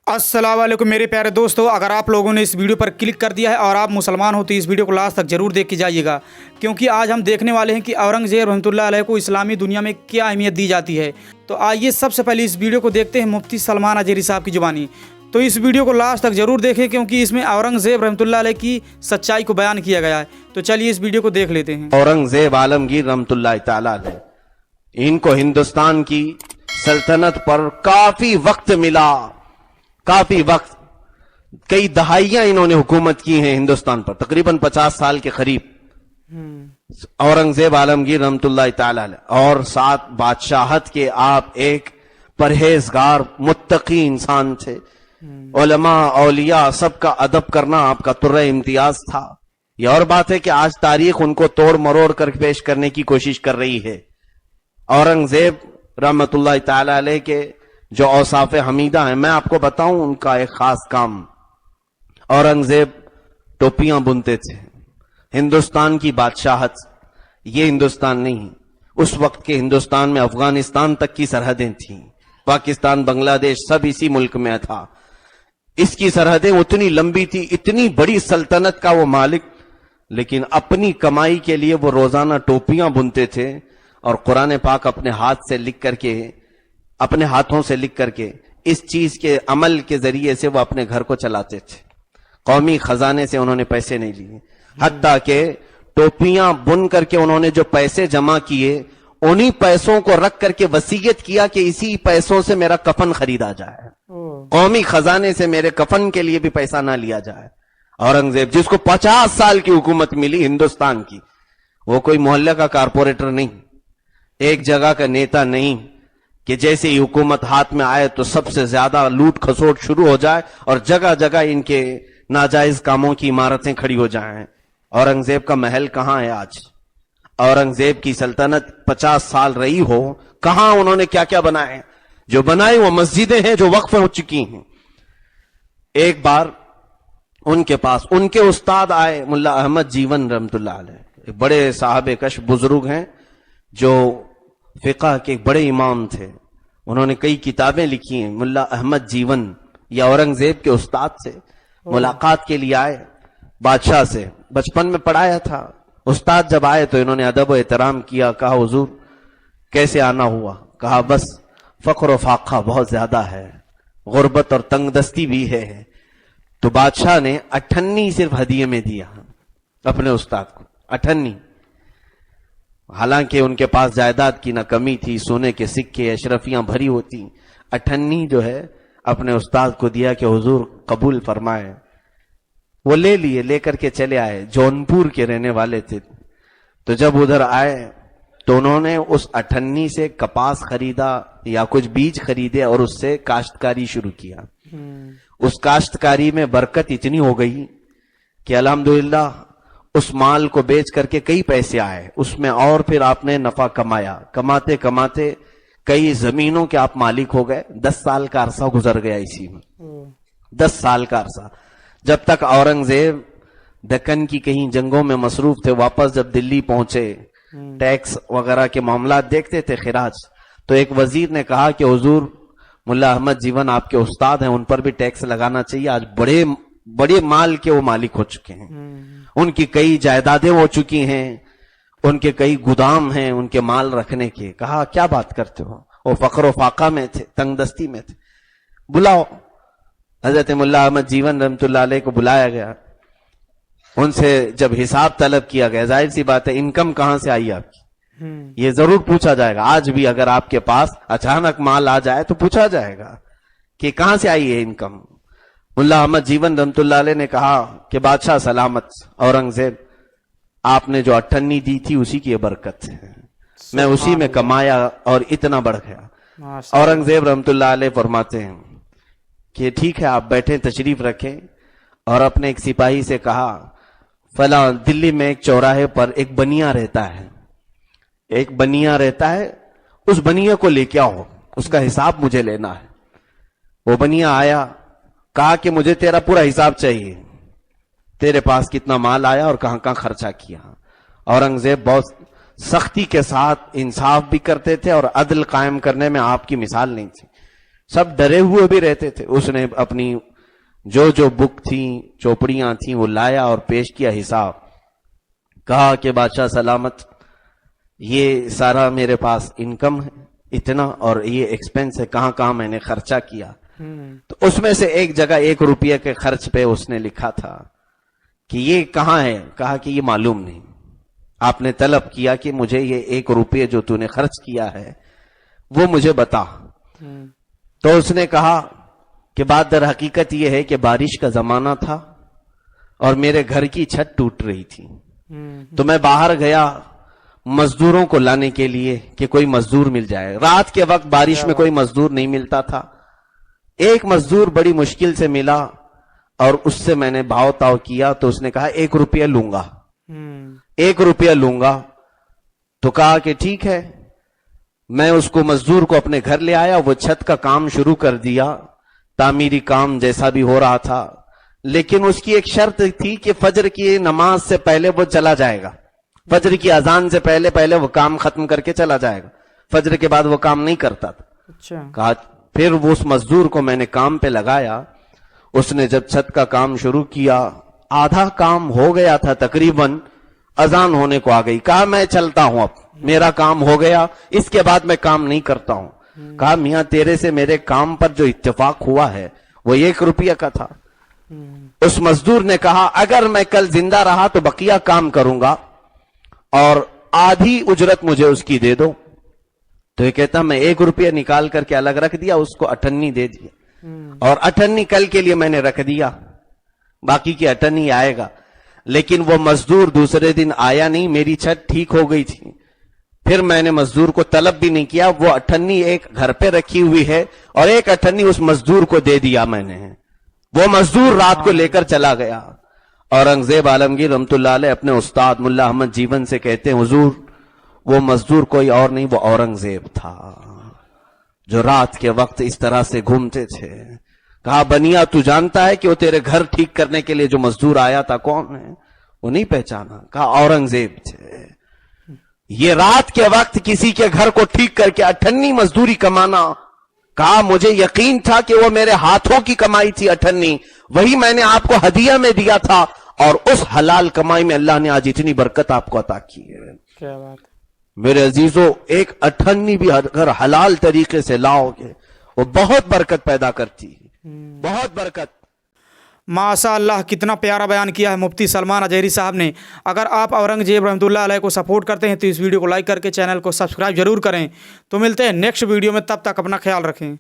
अस्सलाम वालेकुम मेरे प्यारे दोस्तों, अगर आप लोगों ने इस वीडियो पर क्लिक कर दिया है और आप मुसलमान हो तो इस वीडियो को लास्ट तक जरूर देख के जाइएगा, क्योंकि आज हम देखने वाले हैं कि औरंगज़ेब रहमतुल्लाह अलैह को इस्लामी दुनिया में क्या अहमियत दी जाती है। तो आइए सबसे पहले इस वीडियो को देखते हैं मुफ्ती सलमान अजहरी साहब की जुबानी। तो इस वीडियो को लास्ट तक जरूर देखें, क्योंकि इसमें औरंगज़ेब रहमतुल्लाह अलैह की सच्चाई को बयान किया गया है। तो चलिए इस वीडियो को देख लेते हैं। औरंगजेब आलमगीर रहमतुल्लाह ताला अलैह, इनको हिंदुस्तान की सल्तनत पर काफी वक्त मिला, काफी वक्त, कई दहाइयां इन्होंने हुकूमत की है हिंदुस्तान पर, तकरीबन 50 साल के करीब औरंगजेब आलमगीर रहमतुल्लाह ताला अलैह। और साथ बादशाहत के आप एक परहेजगार मुत्तकी इंसान थे। उलमा औलिया सबका अदब करना आपका तुर्रा इम्तियाज था। यह और बात है कि आज तारीख उनको तोड़ मरोड़ कर पेश करने की कोशिश कर रही है। औरंगजेब रहमतुल्लाह ताला अलैह के जो औसाफ हमीदा है, मैं आपको बताऊं उनका एक खास काम। औरंगजेब टोपियां बुनते थे। हिंदुस्तान की बादशाहत, ये हिंदुस्तान नहीं, उस वक्त के हिंदुस्तान में अफगानिस्तान तक की सरहदें थीं, पाकिस्तान बांग्लादेश सब इसी मुल्क में था। इसकी सरहदें उतनी लंबी थी, इतनी बड़ी सल्तनत का वो मालिक, लेकिन अपनी कमाई के लिए वो रोजाना टोपियां बुनते थे और कुरान पाक अपने हाथ से लिख करके, अपने हाथों से लिख करके, इस चीज के अमल के जरिए से वो अपने घर को चलाते थे। कौमी खजाने से उन्होंने पैसे नहीं लिए, हत्ता के टोपियां बुन करके उन्होंने जो पैसे जमा किए, उन्हीं पैसों को रख करके वसीयत किया कि इसी पैसों से मेरा कफन खरीदा जाए, कौमी खजाने से मेरे कफन के लिए भी पैसा ना लिया जाए। औरंगजेब, जिसको 50 साल की हुकूमत मिली हिंदुस्तान की, वो कोई मोहल्ले का कारपोरेटर नहीं, एक जगह का नेता नहीं कि जैसे ही हुकूमत हाथ में आए तो सबसे ज्यादा लूट खसोट शुरू हो जाए और जगह जगह इनके नाजायज कामों की इमारतें खड़ी हो जाएं। औरंगजेब का महल कहां है आज? औरंगजेब की सल्तनत 50 साल रही हो, कहां उन्होंने क्या क्या बनाए? जो बनाए वो मस्जिदें हैं जो वक्फ हो चुकी हैं। एक बार उनके पास उनके उस्ताद आए, मुल्ला अहमद जीवन रहमतुल्लाह अलैह, बड़े साहब कश बुजुर्ग हैं जो फिक़ह के बड़े इमाम थे। उन्होंने कई किताबें लिखी हैं। मुल्ला अहमद जीवन या औरंगजेब के उस्ताद से मुलाकात के लिए आए, बादशाह से बचपन में पढ़ाया था। उस्ताद जब आए तो इन्होंने अदब व एहतराम किया, कहा हुजूर कैसे आना हुआ? कहा बस फख्र व फाखा बहुत ज्यादा है, गुर्बत और तंगदस्ती भी है। तो बादशाह ने 98 सिर्फ हदिये में दिया अपने उस्ताद को, 98। हालांकि उनके पास जायदाद की ना कमी थी, सोने के सिक्के अशरफियां भरी होती, 98 जो है अपने उस्ताद को दिया कि हुजूर कबूल फरमाए। वो ले लिए, लेकर के चले आए। जौनपुर के रहने वाले थे। तो जब उधर आए तो उन्होंने उस 98 से कपास खरीदा या कुछ बीज खरीदे और उससे काश्तकारी शुरू किया। उस काश्तकारी में बरकत इतनी हो गई कि अल्हम्दुलिल्लाह उस माल को बेच करके कई पैसे आए उसमें, और फिर आपने नफा कमाया। कमाते कमाते कई जमीनों के आप मालिक हो गए। 10 साल का अरसा गुजर गया इसी में, 10 साल का अरसा, जब तक औरंगजेब दक्कन की कहीं जंगों में मसरूफ थे। वापस जब दिल्ली पहुंचे, टैक्स वगैरह के मामला देखते थे, खिराज, तो एक वजीर ने कहा कि हुजूर मुल्ला अहमद जीवन आपके उस्ताद हैं, उन पर भी टैक्स लगाना चाहिए। आज बड़े बड़े माल के वो मालिक हो चुके हैं, उनकी कई जायदादें हो चुकी हैं, उनके कई गुदाम हैं उनके माल रखने के। कहा क्या बात करते हो? वो फख्र फाका में थे, तंगदस्ती में थे। बुलाओ। हजरत मुल्ला अहमद जीवन रहमतुल्लाह अलैह को बुलाया गया। उनसे जब हिसाब तलब किया गया, जाहिर सी बात है इनकम कहां से आई आपकी, ये जरूर पूछा जाएगा। आज भी अगर आपके पास अचानक माल आ जाए तो पूछा जाएगा कि कहां से आई है इनकम। मुल्ला अहमद जीवन रहमतुल्लाह अलैह ने कहा कि बादशाह सलामत, औरंगजेब आपने जो 98 दी थी उसी की बरकत है, मैं उसी में कमाया और इतना बढ़ गया। औरंगजेब रहमतुल्लाह अलैह फरमाते हैं कि ठीक है, आप बैठे, तशरीफ रखें। और अपने एक सिपाही से कहा, फला दिल्ली में एक चौराहे पर एक बनिया रहता है, एक बनिया रहता है, उस बनिया को लेके आओ, उसका हिसाब मुझे लेना है। वो बनिया आया, कहा कि मुझे तेरा पूरा हिसाब चाहिए, तेरे पास कितना माल आया और कहां कहां खर्चा किया। औरंगजेब बहुत सख्ती के साथ इंसाफ भी करते थे और अदल कायम करने में आपकी मिसाल नहीं थी। सब डरे हुए भी रहते थे। उसने अपनी जो जो बुक थी, चौपड़ियां थी, वो लाया और पेश किया हिसाब। कहा कि बादशाह सलामत, ये सारा मेरे पास इनकम है इतना, और ये एक्सपेंस है, कहां कहां मैंने खर्चा किया। तो उसमें से एक जगह 1 रुपये के खर्च पे उसने लिखा था कि ये कहां है। कहा कि ये मालूम नहीं। आपने तलब किया कि मुझे ये 1 रुपये जो तूने खर्च किया है वो मुझे बता। तो उसने कहा कि बात दर हकीकत ये है कि बारिश का जमाना था और मेरे घर की छत टूट रही थी, तो मैं बाहर गया मजदूरों को लाने के लिए कि कोई मजदूर मिल जाए। रात के वक्त बारिश में कोई मजदूर नहीं मिलता था। एक मजदूर बड़ी मुश्किल से मिला और उससे मैंने भाव ताव किया, तो उसने कहा 1 रुपया लूंगा, 1 रुपया लूंगा। तो कहा कि ठीक है। मैं उसको मजदूर को अपने घर ले आया, वो छत का काम शुरू कर दिया, तामीरी काम जैसा भी हो रहा था, लेकिन उसकी एक शर्त थी कि फजर की नमाज से पहले वो चला जाएगा, फजर की अजान से पहले पहले वो काम खत्म करके चला जाएगा, फजर के बाद वो काम नहीं करता था। अच्छा। कहा फिर वो उस मजदूर को मैंने काम पे लगाया। उसने जब छत का काम शुरू किया, आधा काम हो गया था तकरीबन, अजान होने को आ गई। कहा मैं चलता हूं, अब मेरा काम हो गया, इसके बाद मैं काम नहीं करता हूं। कहा मियां तेरे से मेरे काम पर जो इत्तेफाक हुआ है वो 1 रुपया का था। उस मजदूर ने कहा अगर मैं कल जिंदा रहा तो बकिया काम करूंगा और आधी उजरत मुझे उसकी दे दो। तो ये कहता मैं 1 रुपया निकाल करके अलग रख दिया, उसको 98 दे दिया, और 98 कल के लिए मैंने रख दिया, बाकी की 98 आएगा। लेकिन वो मजदूर दूसरे दिन आया नहीं, मेरी छत ठीक हो गई थी। फिर मैंने मजदूर को तलब भी नहीं किया, वो 98 एक घर पे रखी हुई है और एक 98 उस मजदूर को दे दिया मैंने। वो मजदूर रात को लेकर चला गया। औरंगजेब आलमगीर रहमतुल्लाह अलैह अपने उस्ताद मुल्ला अहमद जीवन से कहते हैं हुजूर वो मजदूर कोई और नहीं, वो औरंगजेब था जो रात के वक्त इस तरह से घूमते थे। कहा बनिया तू जानता है कि वो तेरे घर ठीक करने के लिए जो मजदूर आया था कौन है? वो नहीं पहचाना। कहा औरंगजेब थे। ये रात के वक्त किसी के घर को ठीक करके 98 मजदूरी कमाना। कहा मुझे यकीन था कि वो मेरे हाथों की कमाई थी 98, वही मैंने आपको हदिया में दिया था, और उस हलाल कमाई में अल्लाह ने आज इतनी बरकत आपको अता की है। क्या बात। मेरे अजीजों एक 98 भी अगर हलाल तरीके से लाओगे वो बहुत बरकत पैदा करती है, बहुत बरकत। माशाअल्लाह कितना प्यारा बयान किया है मुफ्ती सलमान अजहरी साहब ने। अगर आप औरंगजेब रहमतुल्लाह अलैह को सपोर्ट करते हैं तो इस वीडियो को लाइक करके चैनल को सब्सक्राइब जरूर करें। तो मिलते हैं नेक्स्ट वीडियो में, तब तक अपना ख्याल रखें।